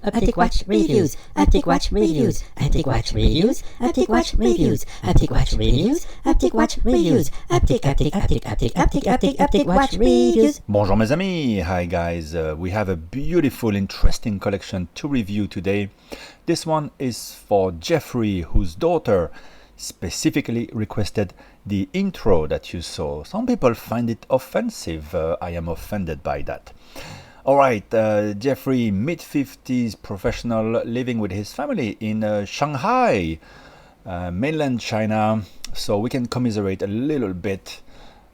Optic Watch Reviews, Optic Watch Reviews, Optic Watch Reviews, Optic Watch Reviews, Optic Watch Reviews, Optic Watch Reviews, Optic Watch Reviews. Bonjour mes amis, hi guys, we have a beautiful, interesting collection to review today. This one is for Jeffrey, whose daughter specifically requested the intro that you saw. Some people find it offensive, I am offended by that. Alright, Jeffrey, mid-50s professional living with his family in Shanghai, mainland China, so we can commiserate a little bit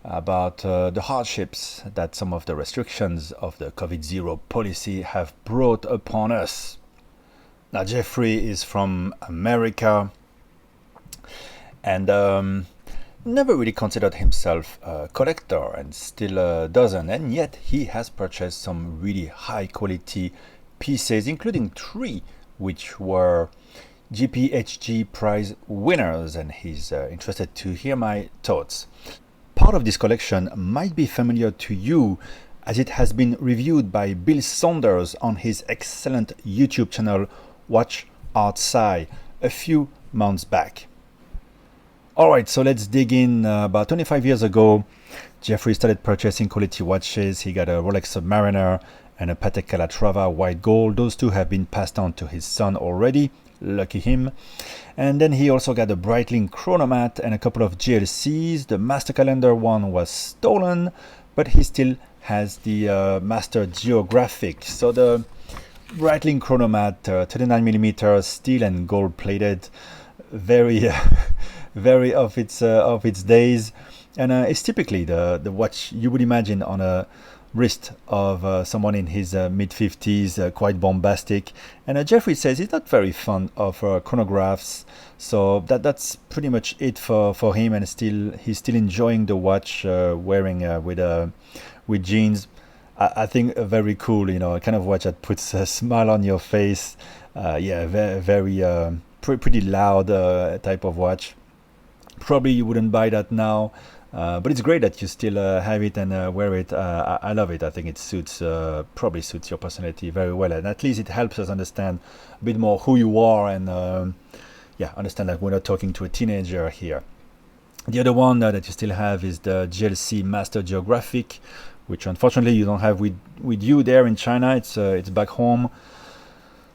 about the hardships that some of the restrictions of the COVID-0 policy have brought upon us. Now, Jeffrey is from America and never really considered himself a collector and still doesn't, and yet he has purchased some really high quality pieces, including 3 which were GPHG prize winners, and he's interested to hear my thoughts. Part of this collection might be familiar to you as it has been reviewed by Bill Saunders on his excellent YouTube channel Watch Outside a few months back. Alright, so let's dig in. About 25 years ago, Jeffrey started purchasing quality watches. He got a Rolex Submariner and a Patek Calatrava white gold. Those 2 have been passed on to his son already. Lucky him. And then he also got a Breitling Chronometer and a couple of GLCs. The Master Calendar one was stolen, but he still has the Master Geographic. So the Breitling Chronometer, 39mm steel and gold plated, very very of its days, and it's typically the watch you would imagine on a wrist of someone in his mid-50s, quite bombastic. And Jeffrey says he's not very fond of chronographs, so that's pretty much it for him, and he's still enjoying the watch, wearing with jeans. I think very cool, a kind of watch that puts a smile on your face. Yeah, very pretty loud type of watch. Probably you wouldn't buy that now, but it's great that you still have it and wear it. I love it. I think it probably suits your personality very well, and at least it helps us understand a bit more who you are, and yeah, understand that we're not talking to a teenager here. The other one that you still have is the GLC Master Geographic, which unfortunately you don't have with you there in China. It's back home.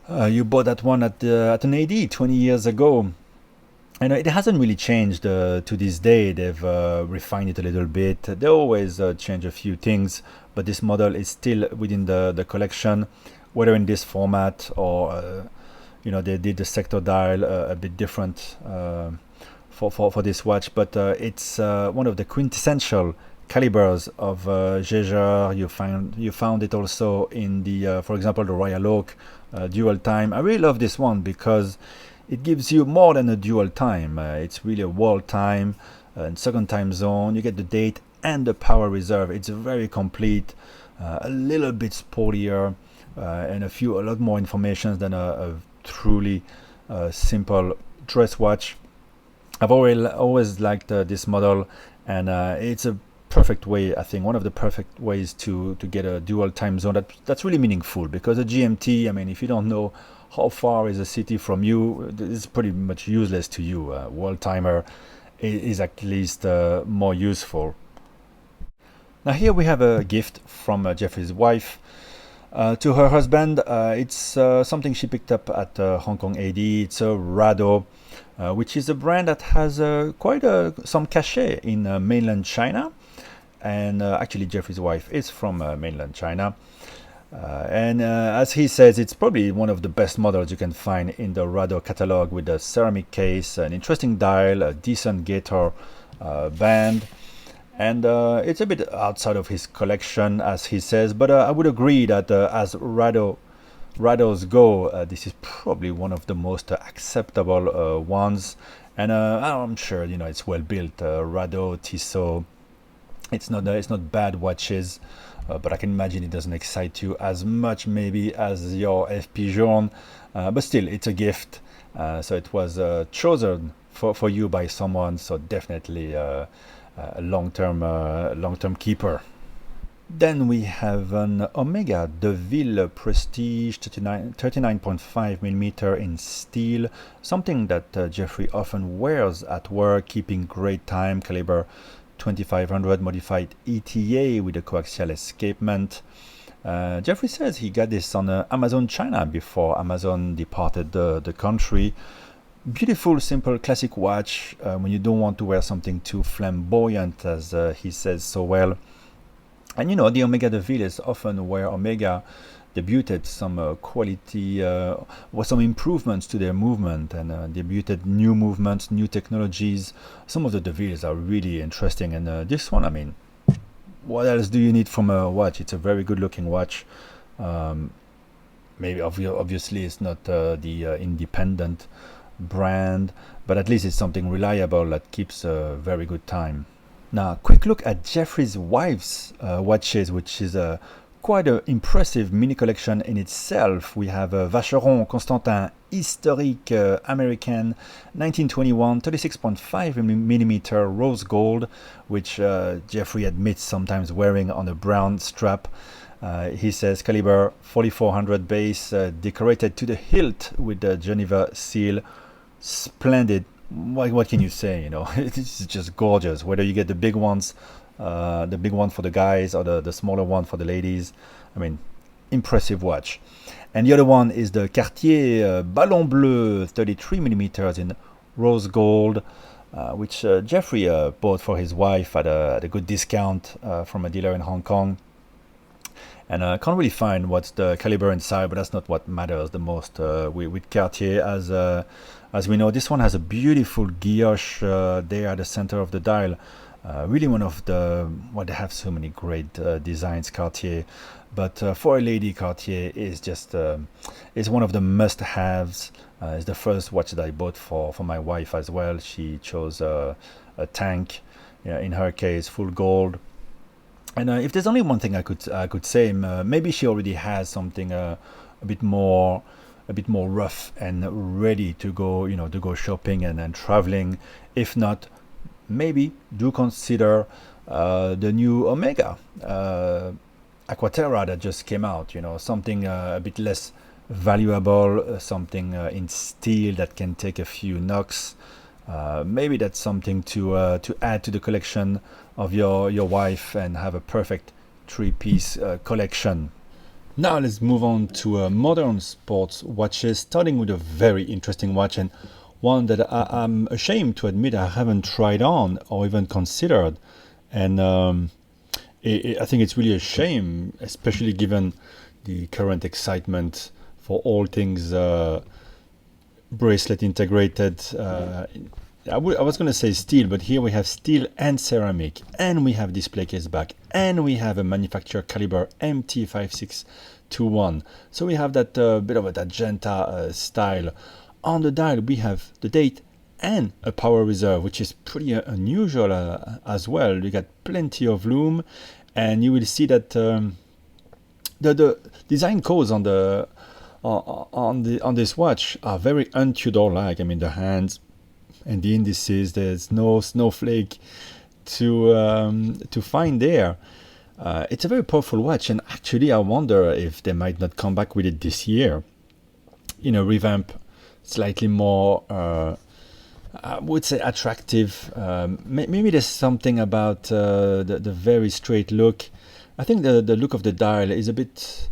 You bought that one at an AD 20 years ago. And it hasn't really changed to this day. They've refined it a little bit. They always change a few things, but this model is still within the collection, whether in this format or they did the sector dial a bit different for this watch. But it's one of the quintessential calibers of Jaeger. You found it also in the, for example, the Royal Oak dual time. I really love this one because it gives you more than a dual time. It's really a world time and second time zone. You get the date and the power reserve. It's very complete, a little bit sportier, and a lot more information than a truly simple dress watch. I've always liked this model, and it's a perfect way, I think, one of the perfect ways to get a dual time zone that's really meaningful, because a GMT, I mean, if you don't know how far is a city from you, it's pretty much useless to you. World timer is at least more useful. Now here we have a gift from Jeffrey's wife to her husband. It's something she picked up at Hong Kong AD. It's a Rado, which is a brand that has quite some cachet in mainland China. And actually Jeffrey's wife is from mainland China. And as he says, it's probably one of the best models you can find in the Rado catalog, with a ceramic case, an interesting dial, a decent gator band, and it's a bit outside of his collection, as he says, but I would agree that as Rados go, this is probably one of the most acceptable ones, and I'm sure it's well built. Rado, Tissot, it's not bad watches. But I can imagine it doesn't excite you as much maybe as your FP Journe, but still it's a gift, so it was chosen for you by someone, so definitely a long-term keeper. Then we have an Omega Deville Prestige 39.5 millimeter in steel, something that Jeffrey often wears at work, keeping great time, caliber 2500 modified ETA with a coaxial escapement. Jeffrey says he got this on Amazon China before Amazon departed the country. Beautiful, simple, classic watch when you don't want to wear something too flamboyant, as he says so well. And you know, the Omega Deville is often where Omega debuted some quality, with some improvements to their movement, and debuted new movements, new technologies. Some of the Devilles are really interesting, and this one, I mean, what else do you need from a watch? It's a very good looking watch. Maybe obviously it's not the independent brand, but at least it's something reliable that keeps a very good time. Now, quick look at Jeffrey's wife's watches, which is quite an impressive mini collection in itself. We have a Vacheron Constantin Historique American 1921 36.5 millimeter rose gold, which Jeffrey admits sometimes wearing on a brown strap. He says caliber 4400 base, decorated to the hilt with the Geneva seal. Splendid. What can you say? You know, it's just gorgeous. Whether you get the big ones, the big one for the guys, or the smaller one for the ladies. I mean, impressive watch. And the other one is the Cartier Ballon Bleu 33 millimeters in rose gold, which Jeffrey bought for his wife at a good discount from a dealer in Hong Kong. And I can't really find what's the caliber inside, but that's not what matters the most with Cartier. As we know, this one has a beautiful guilloche there at the center of the dial. Really one of the, well, they have so many great designs, Cartier. But for a lady, Cartier is just, is one of the must-haves. It's the first watch that I bought for my wife as well. She chose a tank, in her case, full gold. And if there's only one thing I could say, maybe she already has something a bit more rough and ready to go, to go shopping and traveling. If not, maybe do consider the new Omega Aquaterra that just came out. Something a bit less valuable, something in steel that can take a few knocks. Maybe that's something to add to the collection of your wife and have a perfect three-piece collection. Now let's move on to modern sports watches, starting with a very interesting watch, and one that I'm ashamed to admit I haven't tried on or even considered. And I think it's really a shame, especially given the current excitement for all things bracelet integrated. I was going to say steel, but here we have steel and ceramic, and we have display case back, and we have a manufacturer caliber MT5621. So we have that bit of a Magenta style. On the dial, we have the date and a power reserve, which is pretty unusual as well. You got plenty of lume, and you will see that the design codes on this watch are very un-Tudor-like. I mean, the hands and the indices, there's no snowflake to find there. It's a very powerful watch, and actually I wonder if they might not come back with it this year. Revamp, slightly more, I would say, attractive. Maybe there's something about the very straight look. I think the look of the dial is a bit,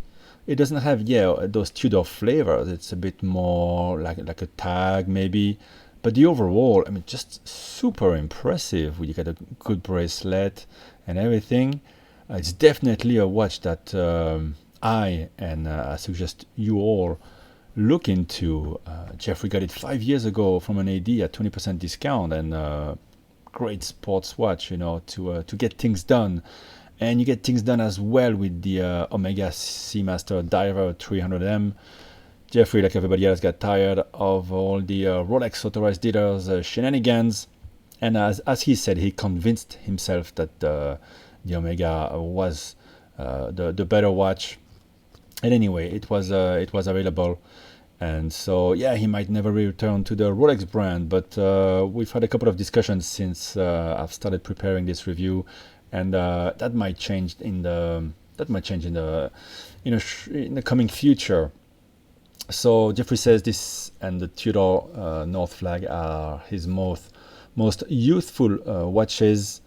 it doesn't have those Tudor flavors. It's a bit more like a tag maybe. But the overall, I mean, just super impressive. You get a good bracelet and everything. It's definitely a watch that I suggest you all look into. Jeffrey got it 5 years ago from an AD at 20% discount, and great sports watch, to get things done. And you get things done as well with the Omega Seamaster Diver 300M. Jeffrey, like everybody else, got tired of all the Rolex authorized dealers' shenanigans, and as he said, he convinced himself that the Omega was the better watch. And anyway, it was available, and so he might never return to the Rolex brand. But we've had a couple of discussions since I've started preparing this review, and that might change in the in the coming future. So Jeffrey says this and the Tudor North Flag are his most youthful watches.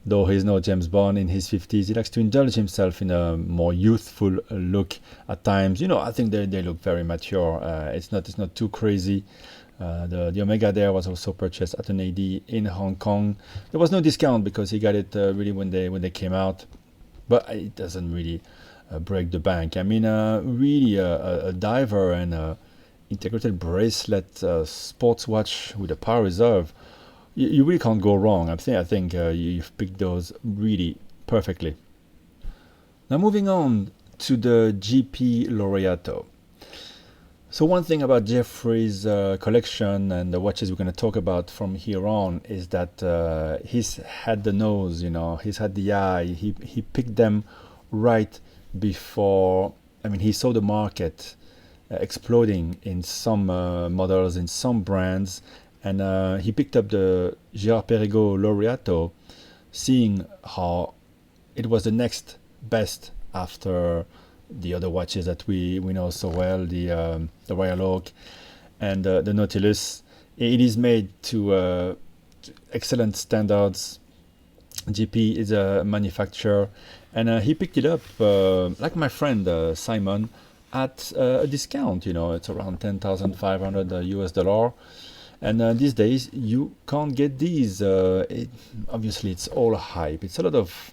Though he's no James Bond in his 50s, he likes to indulge himself in a more youthful look at times. I think they look very mature. It's not too crazy. The Omega there was also purchased at an AD in Hong Kong. There was no discount because he got it really when they came out, but it doesn't really break the bank. I mean, really a diver and a integrated bracelet sports watch with a power reserve. You really can't go wrong. I think you've picked those really perfectly. Now moving on to the GP Laureato. So one thing about Jeffrey's collection and the watches we're going to talk about from here on is that he's had the nose, he's had the eye. He picked them right before. I mean, he saw the market exploding in some models, in some brands. And he picked up the Girard-Perregaux Laureato, seeing how it was the next best after the other watches that we know so well, the Royal Oak and the Nautilus. It is made to excellent standards. GP is a manufacturer, and he picked it up, like my friend Simon, at a discount. It's around $10,500 US. And these days you can't get these. Obviously, it's all hype. It's a lot of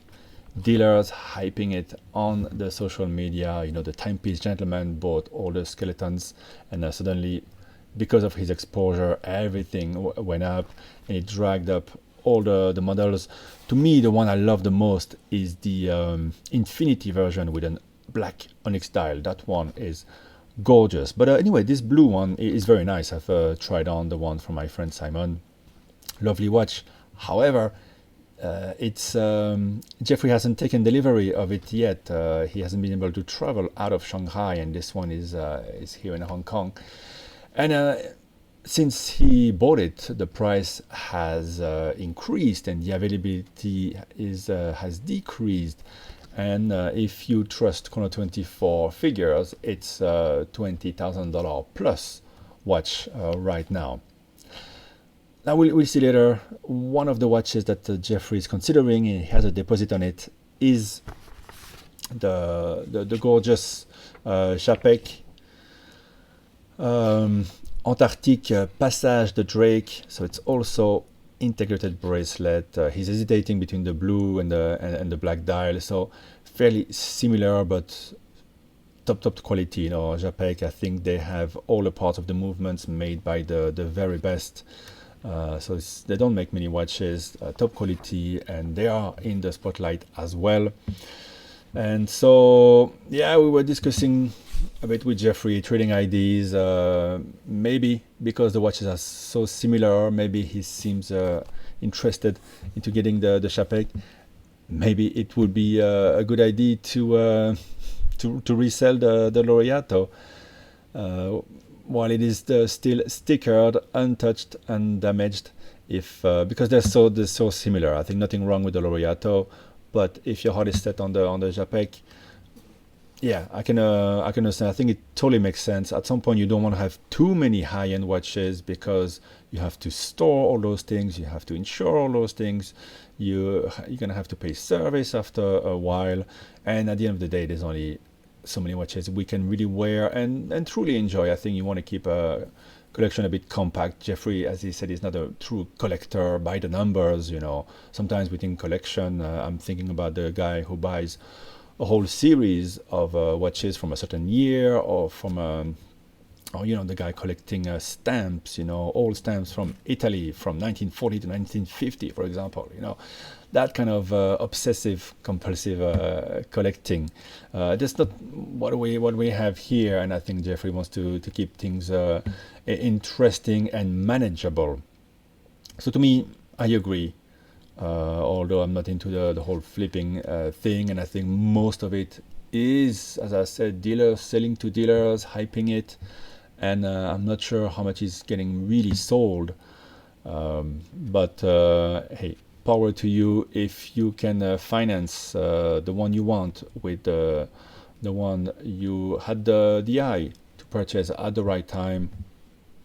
dealers hyping it on the social media. The Timepiece gentleman bought all the skeletons, and suddenly, because of his exposure, everything went up, and it dragged up all the models. To me, the one I love the most is the Infinity version with a black onyx dial. That one is gorgeous. But anyway, this blue one is very nice. I've tried on the one from my friend Simon. Lovely watch. However, it's Jeffrey hasn't taken delivery of it yet. He hasn't been able to travel out of Shanghai, and this one is here in Hong Kong. And since he bought it, the price has increased and the availability has decreased. And if you trust Chrono24 figures, it's $20,000 plus watch right now. Now we'll see later. One of the watches that Jeffrey is considering, he has a deposit on it, is the gorgeous Chapek Antarctique Passage de Drake. So it's also integrated bracelet. He's hesitating between the blue and the black dial, so fairly similar but top quality. Japek, I think they have all the parts of the movements made by the very best. So they don't make many watches, top quality, and they are in the spotlight as well. And so yeah, we were discussing a bit with Jeffrey, trading ideas. Maybe because the watches are so similar, maybe he seems interested into getting the Chapek. Maybe it would be a good idea to resell the Laureato while it is still stickered, untouched, undamaged. If because they're so similar. I think nothing wrong with the Laureato, but if your heart is set on the Chapek, yeah, I can understand. I think it totally makes sense. At some point, you don't want to have too many high-end watches because you have to store all those things, you have to insure all those things, you're gonna have to pay service after a while, and at the end of the day, there's only so many watches we can really wear and truly enjoy. I think you want to keep a collection a bit compact. Jeffrey, as he said, is not a true collector by the numbers. Sometimes within collection, I'm thinking about the guy who buys a whole series of watches from a certain year, or from the guy collecting stamps, old stamps from Italy from 1940 to 1950, for example. That kind of obsessive compulsive collecting. That's not what we have here, and I think Jeffrey wants to keep things interesting and manageable. So to me, I agree. Although I'm not into the whole flipping thing, and I think most of it is, as I said, dealers selling to dealers, hyping it, and I'm not sure how much is getting really sold. But hey, power to you if you can finance the one you want with the one you had the eye to purchase at the right time.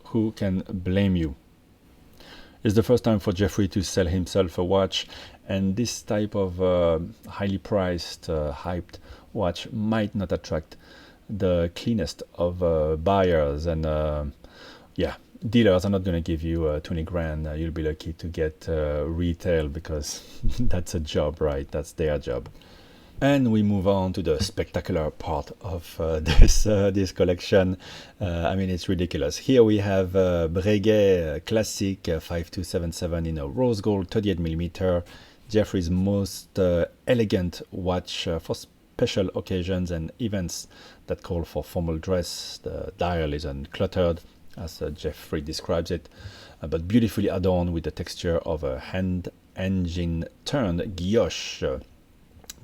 Who can blame you? It's the first time for Jeffrey to sell himself a watch, and this type of highly priced, hyped watch might not attract the cleanest of buyers, and yeah, dealers are not going to give you 20 grand. You'll be lucky to get retail, because that's a job, right? That's their job. And we move on to the spectacular part of this collection. I mean, it's ridiculous. Here we have Breguet Classic 5277 in a rose gold 38mm. Jeffrey's most elegant watch for special occasions and events that call for formal dress. The dial is uncluttered, as Jeffrey describes it, but beautifully adorned with the texture of a hand engine turned guilloche.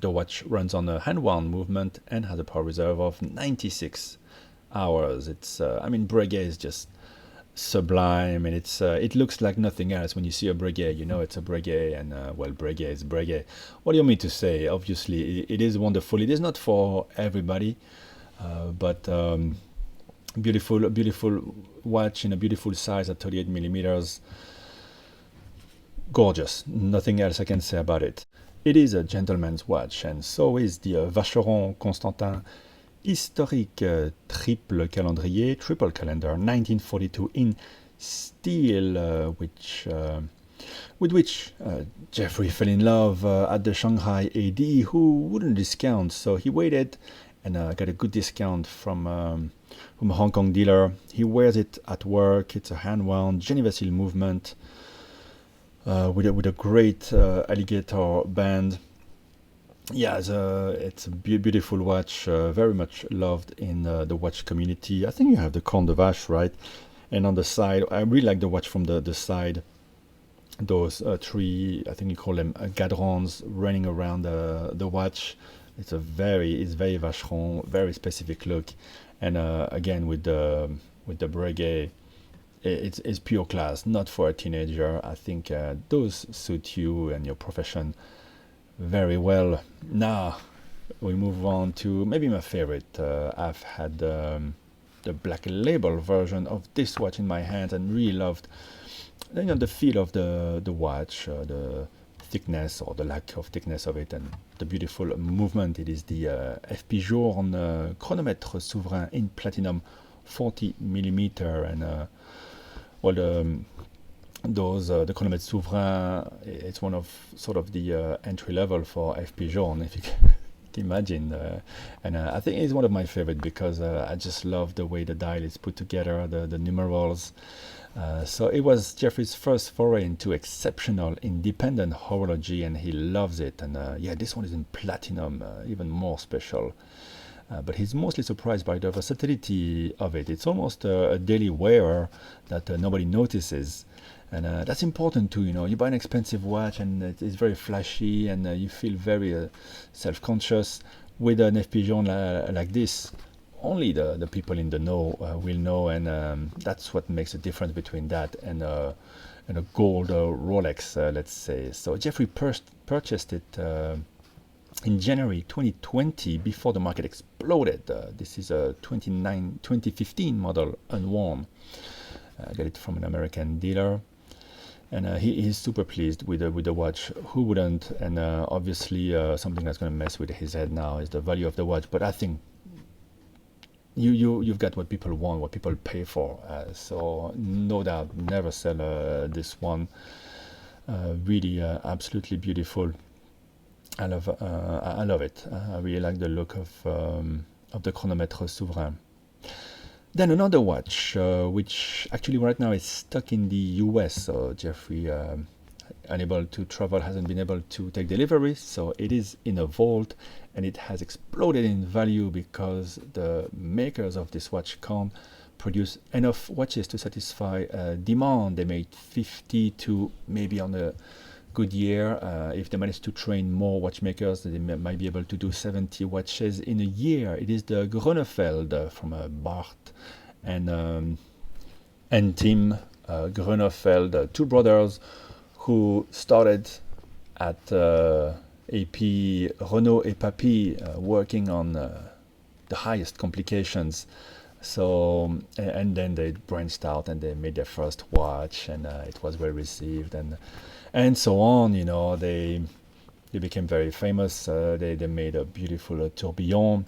The watch runs on a hand-wound movement and has a power reserve of 96 hours. It's, I mean, Breguet is just sublime, and it looks like nothing else. When you see a Breguet, you know it's a Breguet, and well, Breguet is Breguet. What do you mean to say? Obviously, it is wonderful. It is not for everybody, but beautiful watch in a beautiful size at 38mm. Gorgeous. Nothing else I can say about it. It is a gentleman's watch, and so is the Vacheron Constantin Historique Triple Calendrier, Triple Calendar, 1942 in steel, with which Jeffrey fell in love at the Shanghai AD, who wouldn't discount, so he waited and got a good discount from a Hong Kong dealer. He wears it at work. It's a hand-wound Geneva seal movement, with a great alligator band. Yeah, it's a beautiful watch, very much loved in the watch community. I think you have the Corne de Vache, right? And on the side, I really like the watch from the side. Those three, I think you call them gadrons, running around the watch. It's very Vacheron, very specific look. And again, with the Breguet, it's pure class, not for a teenager. I think those suit you and your profession very well. Now we move on to maybe my favorite. I've had the black label version of this watch in my hands and really loved the feel of the watch, the thickness or the lack of thickness of it, and the beautiful movement. It is the FP Journe Chronometer Souverain in platinum 40mm, and well, the Chronometer Souverain, it's one of sort of the entry level for FP Journe, if you can imagine, and I think it's one of my favorite because I just love the way the dial is put together, the numerals. So it was Jeffrey's first foray into exceptional independent horology, and he loves it. And yeah, this one is in platinum, even more special. But he's mostly surprised by the versatility of it. It's almost a daily wearer that nobody notices. And that's important too, you buy an expensive watch and it's very flashy, and you feel very self-conscious. With an FP Journe like this, only the people in the know will know, and that's what makes the difference between that and a gold Rolex, let's say. So Jeffrey purchased it in January 2020, before the market exploded. This is a 2015 model, unworn. I got it from an American dealer, and he's super pleased with the watch. Who wouldn't? And obviously something that's going to mess with his head now is the value of the watch, but I think you've got what people want, what people pay for, so no doubt never sell this one. Really absolutely beautiful. I love it. I really like the look of the Chronometer Souverain. Then another watch, which actually right now is stuck in the US. So Jeffrey, unable to travel, hasn't been able to take delivery. So it is in a vault, and it has exploded in value because the makers of this watch can't produce enough watches to satisfy demand. They made 50 to maybe on a good year. If they manage to train more watchmakers, they might be able to do 70 watches in a year. It is the Grönefeld from Bart and Tim Grönefeld, two brothers who started at AP, Renault et Papy working on the highest complications. So, and then they branched out and they made their first watch, and it was well received, and so on. You know, they became very famous. They made a beautiful tourbillon.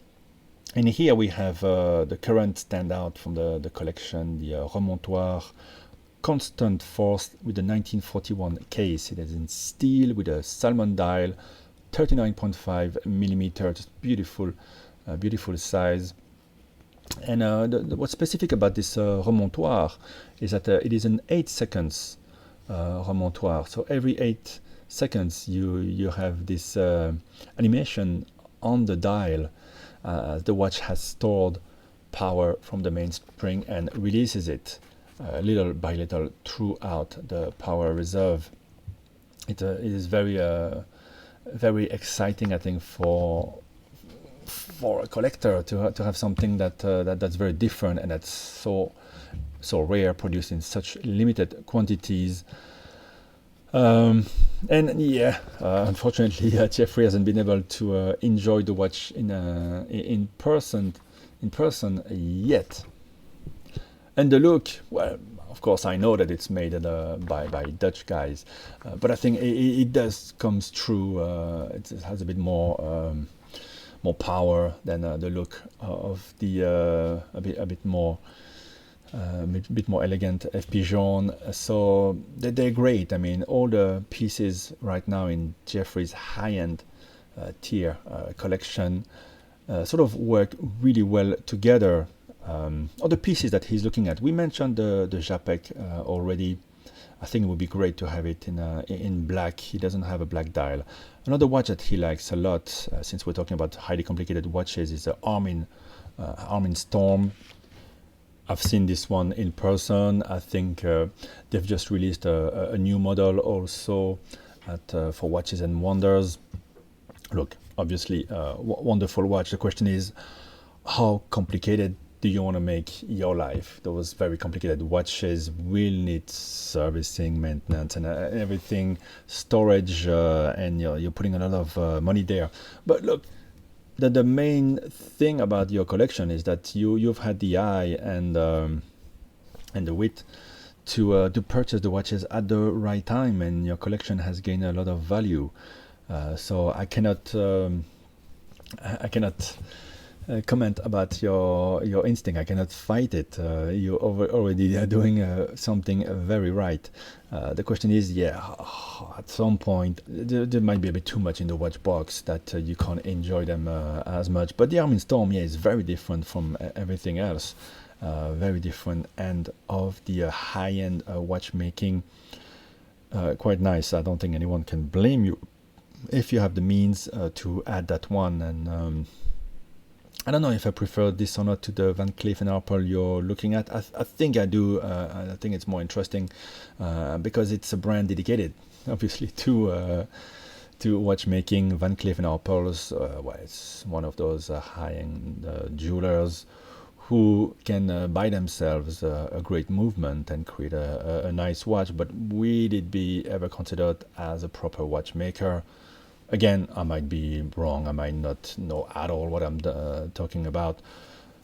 And here we have the current standout from the collection, the remontoir constant force with the 1941 case. It is in steel with a salmon dial, 39.5 millimeter, just beautiful, beautiful size. And what's specific about this remontoir is that it is an 8 seconds remontoir. So every 8 seconds you have this animation on the dial. The watch has stored power from the mainspring and releases it little by little throughout the power reserve. It is very very exciting, I think, for a collector to have something that's very different and that's so rare, produced in such limited quantities. And yeah, unfortunately, Jeffrey hasn't been able to enjoy the watch in person yet. And the look, well, of course, I know that it's made by Dutch guys, but I think it does comes through. It has a bit more power than the look of the a bit more elegant FP Jaune. So they're great. I mean, all the pieces right now in Jeffrey's high-end tier collection sort of work really well together. Other pieces that he's looking at, we mentioned the Japek already. I think it would be great to have it in black. He doesn't have a black dial. Another watch that he likes a lot, since we're talking about highly complicated watches, is the Armin Storm. I've seen this one in person. I think they've just released a new model also for Watches and Wonders. Look, obviously, wonderful watch. The question is, how complicated do you want to make your life? Those very complicated watches will need servicing, maintenance, and everything, storage, and you're putting a lot of money there. But look, the main thing about your collection is that you've had the eye and the wit to purchase the watches at the right time, and your collection has gained a lot of value. So I cannot comment about your instinct. I cannot fight it. You already are doing something very right. The question is, at some point there might be a bit too much in the watch box that you can't enjoy them as much. But the Armin Storm, is very different from everything else. Very different end of the high-end watchmaking. Quite nice. I don't think anyone can blame you if you have the means to add that one. And I don't know if I prefer this or not to the Van Cleef & Arpels you're looking at. I think I do. I think it's more interesting because it's a brand dedicated, obviously, to watchmaking. Van Cleef & Arpels, it's one of those high-end jewelers who can buy themselves a great movement and create a nice watch. But will it be ever considered as a proper watchmaker? Again, I might be wrong. I might not know at all what I'm talking about.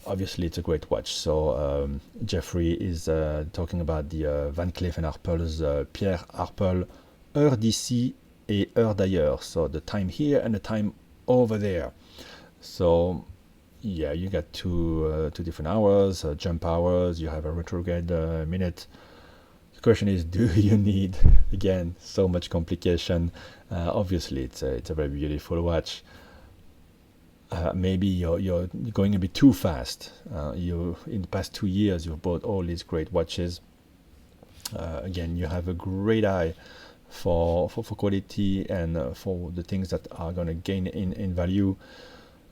Obviously, it's a great watch. So Jeffrey is talking about the Van Cleef & Arpels Pierre Arpels heure d'ici et heure d'ailleurs. So the time here and the time over there. So yeah, you got two different hours, jump hours. You have a retrograde minute. The question is, do you need, again, so much complication? Obviously, it's a very beautiful watch. Maybe you're going a bit too fast. In the past 2 years, you've bought all these great watches. Again, you have a great eye for quality and for the things that are going to gain in value.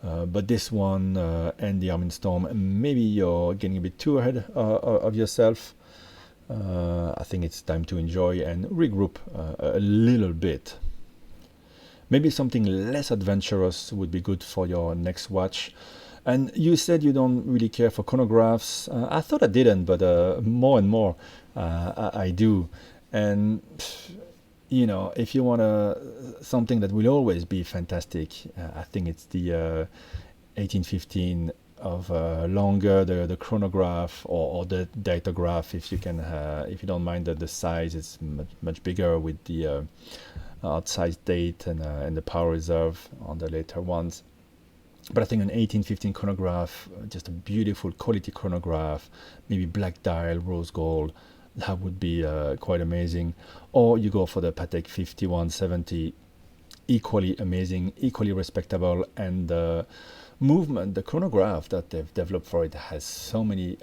But this one and the Armin Storm, maybe you're getting a bit too ahead of yourself. I think it's time to enjoy and regroup a little bit. Maybe something less adventurous would be good for your next watch. And you said you don't really care for chronographs. I thought I didn't, but more and more I do. And if you want something that will always be fantastic, I think it's the 1815 of longer, the chronograph, or the datograph, if you can, if you don't mind that the size is much bigger with the outside date and the power reserve on the later ones. But I think an 1815 chronograph, just a beautiful quality chronograph, maybe black dial, rose gold, that would be quite amazing. Or you go for the Patek 5170, equally amazing, equally respectable, and the movement, the chronograph that they've developed for it has so many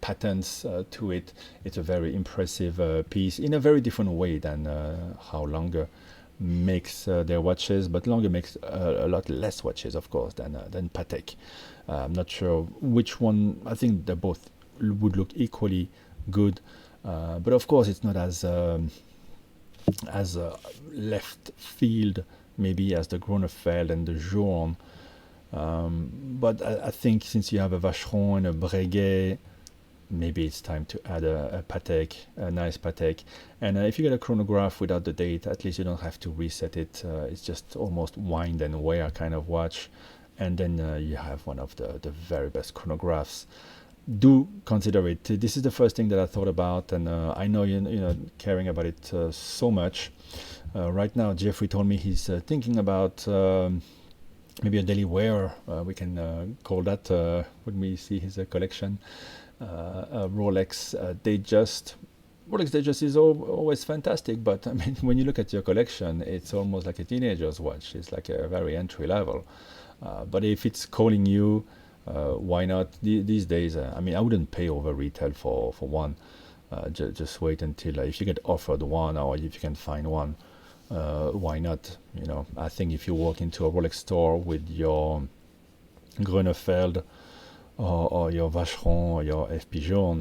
patterns to it. It's a very impressive piece in a very different way than how Lange makes their watches, but Lange makes a lot less watches, of course, than Patek. I'm not sure which one. I think they both would look equally good, but of course it's not as left field maybe as the Gronefeld and the Journe. But I think since you have a Vacheron and a Breguet, maybe it's time to add a Patek, a nice Patek. And if you get a chronograph without the date, at least you don't have to reset it. It's just almost wind and wear kind of watch. And then you have one of the very best chronographs. Do consider it. This is the first thing that I thought about, and I know you're caring about it so much. Right now, Jeffrey told me he's thinking about maybe a daily wear. We can call that when we see his collection. A Rolex Datejust. Rolex Datejust is always fantastic, but I mean, when you look at your collection, it's almost like a teenager's watch. It's like a very entry level. But if it's calling you, why not? These days, I mean, I wouldn't pay over retail for one. Just wait until if you get offered one, or if you can find one. Why not? I think if you walk into a Rolex store with your Gronefeld or your Vacheron or your FP Journe,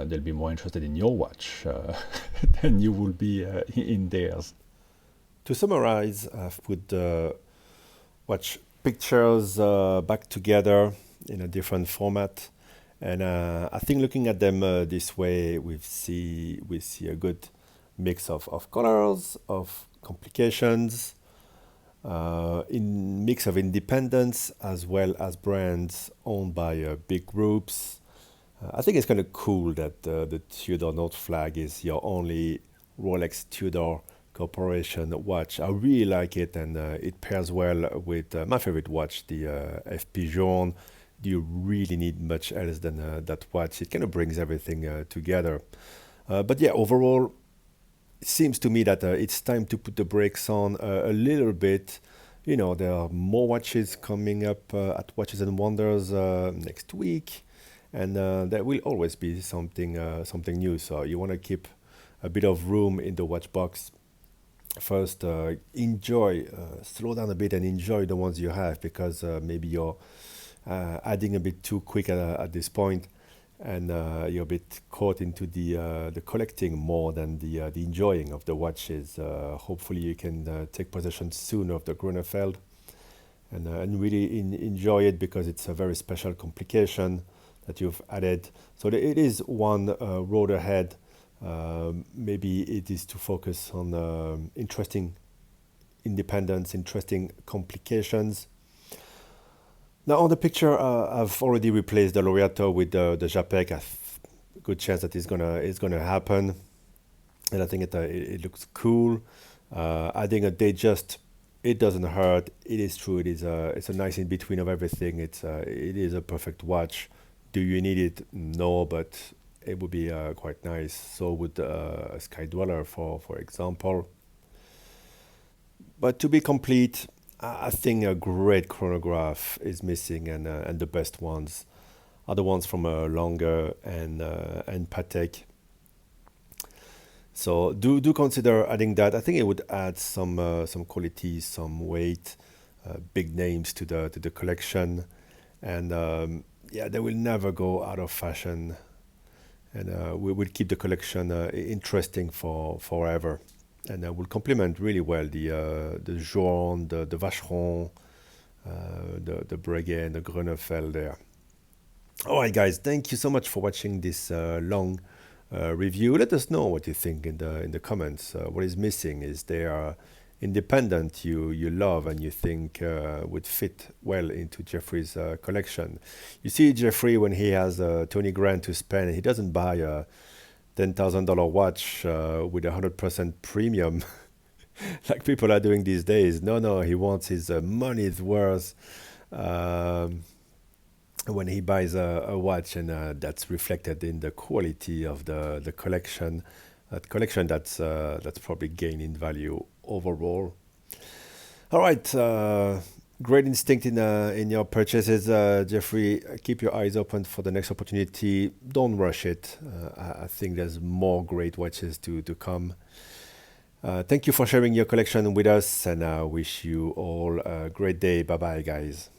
they'll be more interested in your watch than you will be in theirs. To summarize, I've put the watch pictures back together in a different format, and I think looking at them this way, we see a good mix of colors, of complications, in mix of independence as well as brands owned by big groups. I think it's kind of cool that the Tudor North flag is your only Rolex Tudor Corporation watch. I really like it, and it pairs well with my favorite watch, the FP Journe. Do you really need much else than that watch? It kind of brings everything together. But yeah, overall, it seems to me that it's time to put the brakes on a little bit. There are more watches coming up at Watches and Wonders next week, and there will always be something new. So you want to keep a bit of room in the watch box. First, enjoy, slow down a bit and enjoy the ones you have, because maybe you're adding a bit too quick at this point, and you're a bit caught into the collecting more than the enjoying of the watches. Hopefully you can take possession soon of the Gronefeld and really enjoy it, because it's a very special complication that you've added. So it is one road ahead. Maybe it is to focus on interesting independence, interesting complications. Now on the picture, I've already replaced the Laureato with the Japek. Good chance that it's gonna happen, and I think it looks cool. Adding a Datejust, it doesn't hurt. It is true. It's a nice in between of everything. It is a perfect watch. Do you need it? No, but it would be quite nice. So would a Sky Dweller, for example. But to be complete, I think a great chronograph is missing, and the best ones are the ones from Lange and Patek. So do consider adding that. I think it would add some quality, some weight, big names to the collection, and they will never go out of fashion, and we will keep the collection interesting for forever. And will complement really well the Journe, the Vacheron, the Breguet, and the Gronefeld there. All right, guys, thank you so much for watching this long review. Let us know what you think in the comments. What is missing? Is there independent you love and you think would fit well into Jeffrey's collection? You see, Jeffrey, when he has 20 grand to spend, he doesn't buy a $10,000 watch with 100% premium like people are doing these days. No, he wants his money's worth when he buys a watch, and that's reflected in the quality of the collection. That collection that's probably gaining value overall. All right, great instinct in your purchases, Jeffrey. Keep your eyes open for the next opportunity. Don't rush it. I think there's more great watches to come. Thank you for sharing your collection with us, and I wish you all a great day. Bye bye, guys.